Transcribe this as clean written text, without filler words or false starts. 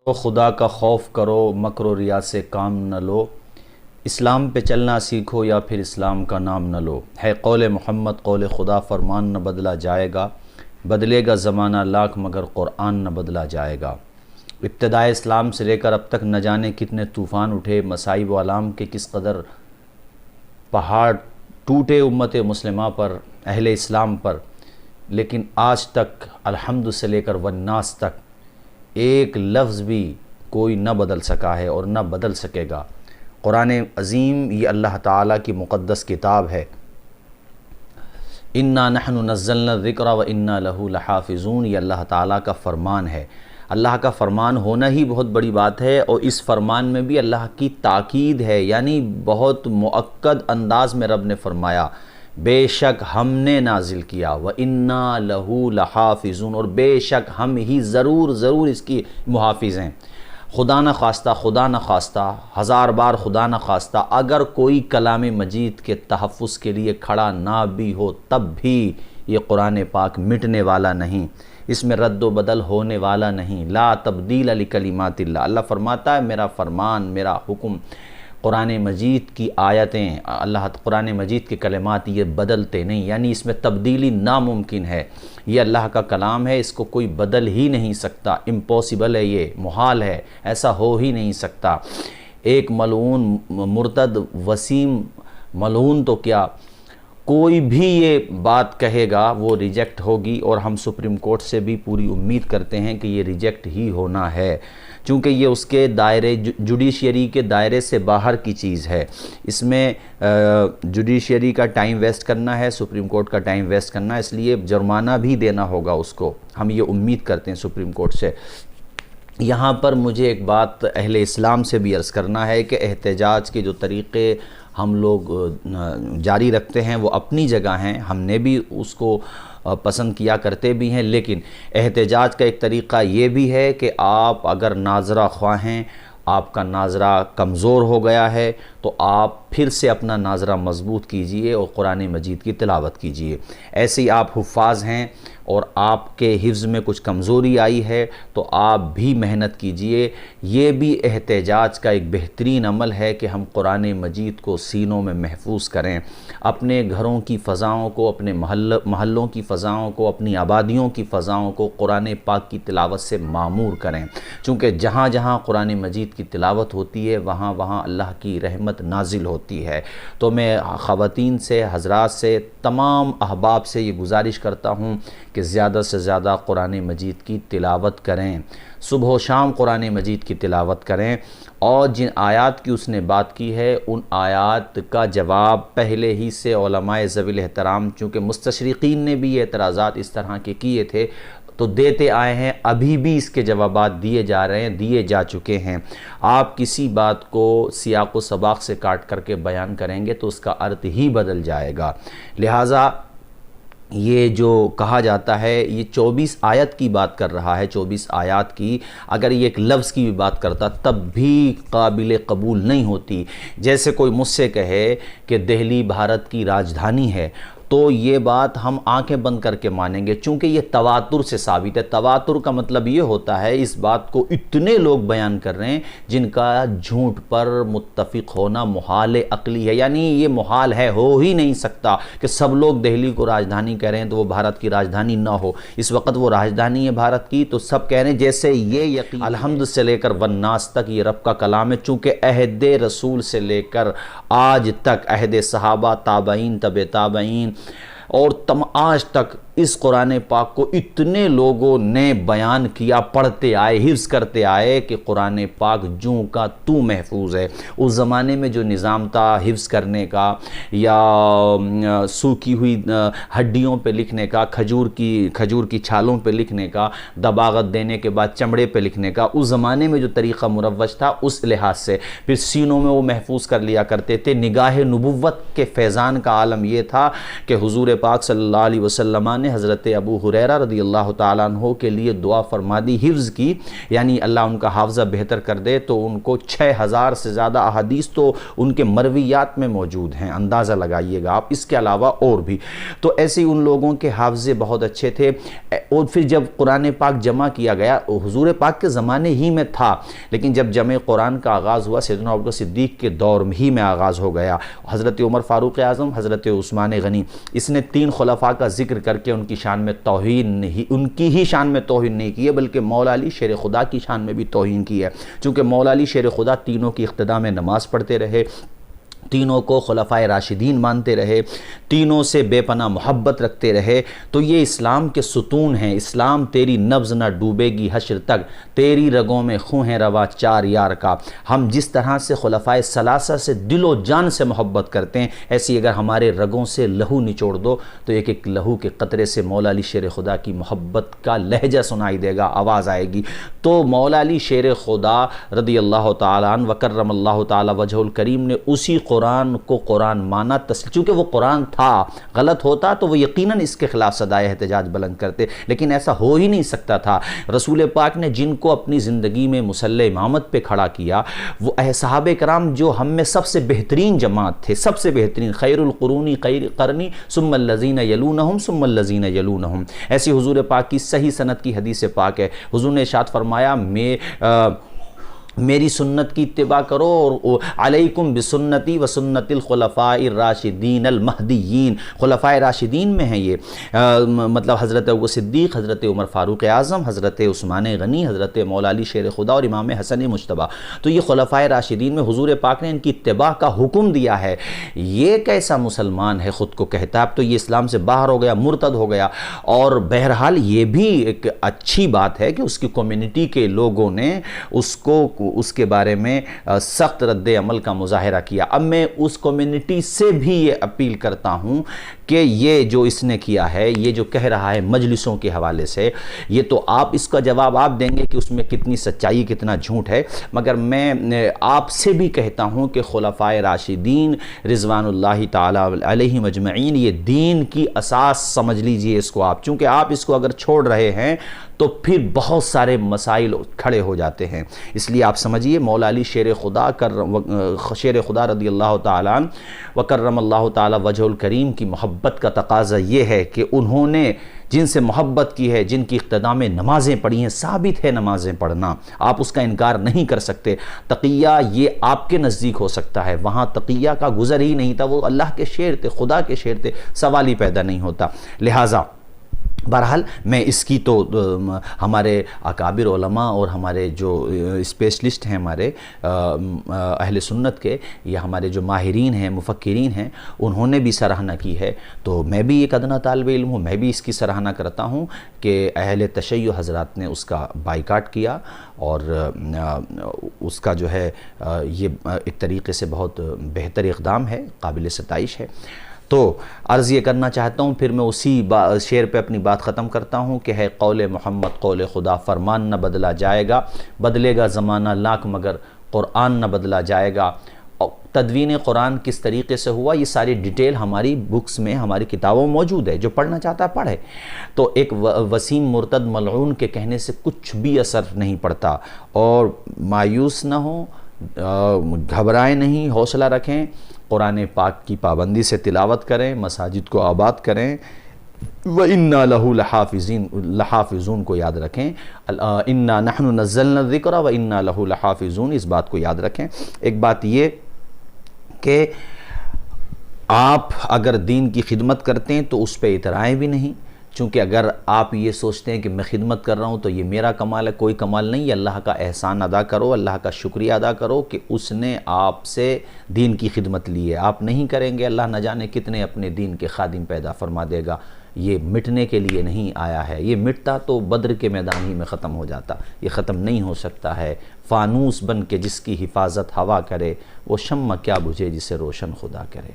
تو خدا کا خوف کرو، مکر و ریا سے کام نہ لو، اسلام پہ چلنا سیکھو یا پھر اسلام کا نام نہ لو۔ ہے قول محمد قول خدا، فرمان نہ بدلا جائے گا، بدلے گا زمانہ لاکھ مگر قرآن نہ بدلا جائے گا۔ ابتدائے اسلام سے لے کر اب تک نہ جانے کتنے طوفان اٹھے، مصائب و آلام کے کس قدر پہاڑ ٹوٹے امت مسلمہ پر، اہل اسلام پر، لیکن آج تک الحمد سے لے کر والناس تک ایک لفظ بھی کوئی نہ بدل سکا ہے اور نہ بدل سکے گا۔ قرآن عظیم یہ اللہ تعالیٰ کی مقدس کتاب ہے۔ اِنَّا نَحْنُ نَزَّلْنَا الذِّكْرَ وَإِنَّا لَهُ لَحَافِظُونَ، یہ اللہ تعالیٰ کا فرمان ہے۔ اللہ کا فرمان ہونا ہی بہت بڑی بات ہے، اور اس فرمان میں بھی اللہ کی تاکید ہے، یعنی بہت مؤکد انداز میں رب نے فرمایا بے شک ہم نے نازل کیا، وَإِنَّا لَهُ لَحَافِظُونَ، اور بے شک ہم ہی ضرور اس کی محافظ ہیں۔ خدا نہ خواستہ ہزار بار خدا نہ خواستہ اگر کوئی کلام مجید کے تحفظ کے لیے کھڑا نہ بھی ہو، تب بھی یہ قرآن پاک مٹنے والا نہیں، اس میں رد و بدل ہونے والا نہیں۔ لا تبدیل لکلمات اللہ، اللہ فرماتا ہے میرا فرمان، میرا حکم، قرآن مجید کی آیتیں، اللہ قرآن مجید کے کلمات یہ بدلتے نہیں، یعنی اس میں تبدیلی ناممکن ہے۔ یہ اللہ کا کلام ہے، اس کو کوئی بدل ہی نہیں سکتا، امپوسیبل ہے، یہ محال ہے، ایسا ہو ہی نہیں سکتا۔ ایک ملعون مرتد وسیم ملعون تو کیا، کوئی بھی یہ بات کہے گا وہ ریجیکٹ ہوگی، اور ہم سپریم کورٹ سے بھی پوری امید کرتے ہیں کہ یہ ریجیکٹ ہی ہونا ہے، چونکہ یہ اس کے دائرے جوڈیشری کے دائرے سے باہر کی چیز ہے۔ اس میں جوڈیشری کا ٹائم ویسٹ کرنا ہے، سپریم کورٹ کا ٹائم ویسٹ کرنا ہے، اس لیے جرمانہ بھی دینا ہوگا اس کو، ہم یہ امید کرتے ہیں سپریم کورٹ سے۔ یہاں پر مجھے ایک بات اہل اسلام سے بھی عرض کرنا ہے کہ احتجاج کے جو طریقے ہم لوگ جاری رکھتے ہیں وہ اپنی جگہ ہیں، ہم نے بھی اس کو پسند کیا کرتے بھی ہیں، لیکن احتجاج کا ایک طریقہ یہ بھی ہے کہ آپ اگر ناظرہ خواہ ہیں، آپ کا ناظرہ کمزور ہو گیا ہے تو آپ پھر سے اپنا ناظرہ مضبوط کیجئے اور قرآن مجید کی تلاوت کیجئے۔ ایسے ہی آپ حفاظ ہیں اور آپ کے حفظ میں کچھ کمزوری آئی ہے تو آپ بھی محنت کیجئے۔ یہ بھی احتجاج کا ایک بہترین عمل ہے کہ ہم قرآن مجید کو سینوں میں محفوظ کریں، اپنے گھروں کی فضاؤں کو، اپنے محلوں کی فضاؤں کو، اپنی آبادیوں کی فضاؤں کو قرآن پاک کی تلاوت سے معمور کریں، چونکہ جہاں جہاں قرآن مجید کی تلاوت ہوتی ہے وہاں وہاں اللہ کی رحمت نازل ہوتی ہے۔ تو میں خواتین سے، حضرات سے، تمام احباب سے یہ گزارش کرتا ہوں کہ زیادہ سے زیادہ قرآن مجید کی تلاوت کریں، صبح و شام قرآن مجید کی تلاوت کریں، اور جن آیات کی اس نے بات کی ہے ان آیات کا جواب پہلے ہی سے علماء ذوی الاحترام، چونکہ مستشرقین نے بھی یہ اعتراضات اس طرح کے کیے تھے تو دیتے آئے ہیں، ابھی بھی اس کے جوابات دیے جا رہے ہیں، دیے جا چکے ہیں۔ آپ کسی بات کو سیاق و سباق سے کاٹ کر کے بیان کریں گے تو اس کا ارتھ ہی بدل جائے گا۔ لہٰذا یہ جو کہا جاتا ہے، یہ 24 آیت کی بات کر رہا ہے، 24 آیات کی، اگر یہ ایک لفظ کی بھی بات کرتا تب بھی قابل قبول نہیں ہوتی۔ جیسے کوئی مجھ سے کہے کہ دہلی بھارت کی راجدھانی ہے، تو یہ بات ہم آنکھیں بند کر کے مانیں گے، چونکہ یہ تواتر سے ثابت ہے۔ تواتر کا مطلب یہ ہوتا ہے اس بات کو اتنے لوگ بیان کر رہے ہیں جن کا جھوٹ پر متفق ہونا محال عقلی ہے، یعنی یہ محال ہے، ہو ہی نہیں سکتا کہ سب لوگ دہلی کو راجدھانی کہہ رہے ہیں تو وہ بھارت کی راجدھانی نہ ہو۔ اس وقت وہ راجدھانی ہے بھارت کی، تو سب کہہ رہے ہیں، جیسے یہ یقین الحمد سے لے کر والناس تک یہ رب کا کلام ہے، چونکہ عہد رسول سے لے کر آج تک، عہد صحابہ، تابعین، تبع تابعین اور آج تک اس قرآن پاک کو اتنے لوگوں نے بیان کیا، پڑھتے آئے، حفظ کرتے آئے کہ قرآن پاک جوں کا تو محفوظ ہے۔ اس زمانے میں جو نظام تھا حفظ کرنے کا یا سوکھی ہوئی ہڈیوں پہ لکھنے کا، کھجور کی چھالوں پہ لکھنے کا، دباغت دینے کے بعد چمڑے پہ لکھنے کا، اس زمانے میں جو طریقہ مروج تھا اس لحاظ سے پھر سینوں میں وہ محفوظ کر لیا کرتے تھے۔ نگاہ نبوت کے فیضان کا عالم یہ تھا کہ حضور پاک صلی اللہ علیہ وسلم نے حضرت ابو ہریرہ رضی اللہ تعالیٰ عنہ کے لیے دعا فرما دی حفظ کی، یعنی اللہ ان کا حافظہ بہتر کر دے، تو ان کو 6000 سے زیادہ احادیث تو ان کے مرویات میں موجود ہیں، اندازہ لگائیے گا آپ، اس کے علاوہ اور بھی۔ تو ایسے ان لوگوں کے حافظے بہت اچھے تھے۔ اور پھر جب قرآن پاک جمع کیا گیا، حضور پاک کے زمانے ہی میں تھا، لیکن جب جمع قرآن کا آغاز ہوا سیدنا ابوبکر صدیق کے دور ہی میں آغاز ہو گیا۔ حضرت عمر فاروق اعظم، حضرت عثمان غنی، اس نے 3 خلفاء کا ذکر کر کے ان کی شان میں توہین نہیں، ان کی ہی شان میں توہین نہیں کی ہے، بلکہ مولا علی شیر خدا کی شان میں بھی توہین کی ہے، چونکہ مولا علی شیر خدا تینوں کی اقتداء میں نماز پڑھتے رہے، تینوں کو خلفائے راشدین مانتے رہے، تینوں سے بے پناہ محبت رکھتے رہے۔ تو یہ اسلام کے ستون ہیں۔ اسلام تیری نبض نہ ڈوبے گی حشر تک، تیری رگوں میں خون ہے رواں 4 یار کا۔ ہم جس طرح سے خلفائے ثلاثہ سے دل و جان سے محبت کرتے ہیں، ایسی اگر ہمارے رگوں سے لہو نچوڑ دو تو ایک ایک لہو کے قطرے سے مولا علی شیر خدا کی محبت کا لہجہ سنائی دے گا، آواز آئے گی۔ تو مولا علی شیر خدا رضی اللہ تعالیٰ عنہ وکرم اللہ تعالیٰ وجہ الکریم نے اسی قرآن کو قرآن مانا، چونکہ وہ قرآن تھا، غلط ہوتا تو وہ یقیناً اس کے خلاف صدائے احتجاج بلند کرتے، لیکن ایسا ہو ہی نہیں سکتا تھا۔ رسول پاک نے جن کو اپنی زندگی میں مصلی امامت پہ کھڑا کیا، وہ صحابہ کرام جو ہم میں سب سے بہترین جماعت تھے، سب سے بہترین، خیر القرون خیر قرنی ثم الذین یلونہم ثم الذین یلونہم، ایسی حضور پاک کی صحیح سند کی حدیث پاک ہے۔ حضور نے ارشاد فرمایا، میری سنت کی اتباع کرو، اور علیکم بسنتی و سنت الخلفاء الراشدین المہدیین، خلفاء راشدین میں ہیں یہ، مطلب حضرت ابو صدیق، حضرت عمر فاروق اعظم، حضرت عثمان غنی، حضرت مولا علی شیر خدا اور امام حسن مجتبی۔ تو یہ خلفاء راشدین میں حضور پاک نے ان کی اتباع کا حکم دیا ہے۔ یہ کیسا مسلمان ہے خود کو کہتا ہے، اب تو یہ اسلام سے باہر ہو گیا، مرتد ہو گیا۔ اور بہرحال یہ بھی ایک اچھی بات ہے کہ اس کی کمیونٹی کے لوگوں نے اس کے بارے میں سخت رد عمل کا مظاہرہ کیا۔ اب میں اس کمیونٹی سے بھی یہ اپیل کرتا ہوں کہ یہ جو اس نے کیا ہے، یہ جو کہہ رہا ہے مجلسوں کے حوالے سے، یہ تو آپ اس کا جواب آپ دیں گے کہ اس میں کتنی سچائی کتنا جھوٹ ہے، مگر میں آپ سے بھی کہتا ہوں کہ خلفائے راشدین رضوان اللہ تعالیٰ علیہم اجمعین یہ دین کی اساس سمجھ لیجئے اس کو آپ، چونکہ آپ اس کو اگر چھوڑ رہے ہیں تو پھر بہت سارے مسائل کھڑے ہو جاتے ہیں۔ اس لیے آپ سمجھیے، مولا علی شیر خدا رضی اللہ تعالیٰ عنہ وکرم اللہ تعالیٰ وجہ الکریم کی محبت کا تقاضا یہ ہے کہ انہوں نے جن سے محبت کی ہے، جن کی اقتداء میں نمازیں پڑھی ہیں، ثابت ہے نمازیں پڑھنا، آپ اس کا انکار نہیں کر سکتے۔ تقیہ یہ آپ کے نزدیک ہو سکتا ہے، وہاں تقیہ کا گزر ہی نہیں تھا، وہ اللہ کے شعر تھے، خدا کے شعر تھے، سوال ہی پیدا نہیں ہوتا۔ لہٰذا بہرحال میں اس کی تو ہمارے اکابر علماء اور ہمارے جو اسپیشلسٹ ہیں ہمارے اہل سنت کے، یا ہمارے جو ماہرین ہیں، مفکرین ہیں، انہوں نے بھی سراہنا کی ہے، تو میں بھی ایک ادنا طالب علم ہوں، میں بھی اس کی سراہنا کرتا ہوں کہ اہل تشیع حضرات نے اس کا بائیکاٹ کیا، اور اس کا جو ہے یہ ایک طریقے سے بہت بہتر اقدام ہے، قابل ستائش ہے۔ تو عرض یہ کرنا چاہتا ہوں، پھر میں اسی شعر پہ اپنی بات ختم کرتا ہوں کہ ہے قول محمد قول خدا، فرمان نہ بدلا جائے گا، بدلے گا زمانہ لاکھ مگر قرآن نہ بدلا جائے گا۔ تدوین قرآن کس طریقے سے ہوا، یہ ساری ڈیٹیل ہماری بکس میں، ہماری کتابوں میں موجود ہے، جو پڑھنا چاہتا ہے پڑھے۔ تو ایک وسیم مرتد ملعون کے کہنے سے کچھ بھی اثر نہیں پڑتا، اور مایوس نہ ہوں، گھبرائیں نہیں، حوصلہ رکھیں، قرآن پاک کی پابندی سے تلاوت کریں، مساجد کو آباد کریں، وَإِنَّا لَهُ لَحَافِظُونَ کو یاد رکھیں، إِنَّا نَحْنُ نَزَّلْنَا الذِّكْرَ وَإِنَّا لَهُ لَحَافِظُونَ، اس بات کو یاد رکھیں۔ ایک بات یہ کہ آپ اگر دین کی خدمت کرتے ہیں تو اس پہ اترائیں بھی نہیں، چونکہ اگر آپ یہ سوچتے ہیں کہ میں خدمت کر رہا ہوں تو یہ میرا کمال ہے، کوئی کمال نہیں، یہ اللہ کا احسان ادا کرو، اللہ کا شکریہ ادا کرو کہ اس نے آپ سے دین کی خدمت لی ہے۔ آپ نہیں کریں گے، اللہ نہ جانے کتنے اپنے دین کے خادم پیدا فرما دے گا۔ یہ مٹنے کے لیے نہیں آیا ہے، یہ مٹتا تو بدر کے میدان ہی میں ختم ہو جاتا، یہ ختم نہیں ہو سکتا ہے۔ فانوس بن کے جس کی حفاظت ہوا کرے، وہ شمع کیا بجھے جسے روشن خدا کرے۔